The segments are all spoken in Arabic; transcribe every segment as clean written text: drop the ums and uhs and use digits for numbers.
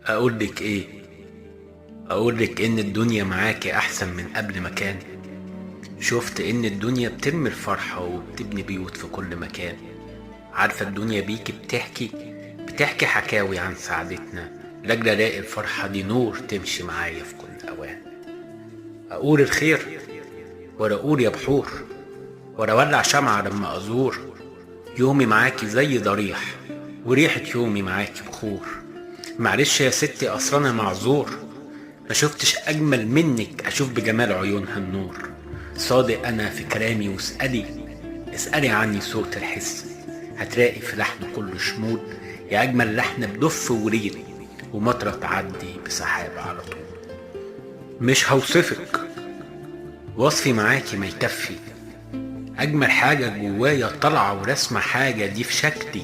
اقولك ايه؟ اقولك ان الدنيا معاكي احسن من قبل ما كان. شفت ان الدنيا بترمي الفرحة وبتبني بيوت في كل مكان. عارفة الدنيا بيكي بتحكي حكاوي عن سعادتنا، لاجل الاقي الفرحة دي نور تمشي معايا في كل اوان. اقول الخير ولا اقول يا بحور، ولا اولع شمعة لما ازور. يومي معاكي زي ضريح، وريحة يومي معاكي بخور. معلش يا ستي اصل انا معذور، ما شفتش اجمل منك اشوف بجمال عيونها النور. صادق انا في كلامي اسألي عني صوت الحس. هتلاقي في لحن كله شمول، يا اجمل لحن بدف وريد، ومطرة تعدي بسحاب على طول. مش هوصفك، وصفي معاكي ما يكفي. اجمل حاجة جوايا طالعة ورسمة حاجة دي في شكلي.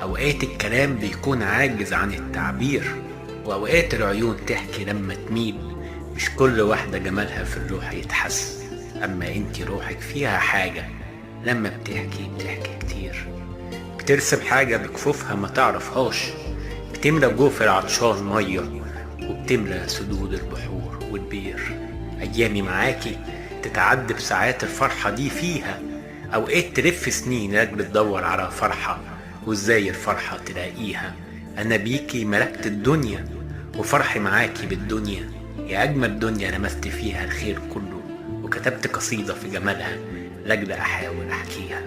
اوقات الكلام بيكون عاجز عن التعبير، واوقات العيون تحكي لما تميل. مش كل واحدة جمالها في الروح يتحس، اما انتي روحك فيها حاجة لما بتحكي كتير. بترسم حاجة بكفوفها ما تعرفهاش، بتملى جوف العطشان مية، وبتملى سدود البحور والبير. ايامي معاكي تتعد بساعات الفرحة دي فيها. اوقات تلف سنين لاجل تدور على فرحة، وازاي الفرحة تلاقيها. انا بيكي ملكت الدنيا، وفرحي معاكي بالدنيا. يا اجمل دنيا لمست فيها الخير كله، وكتبت قصيدة في جمالها لاجل احاول احكيها.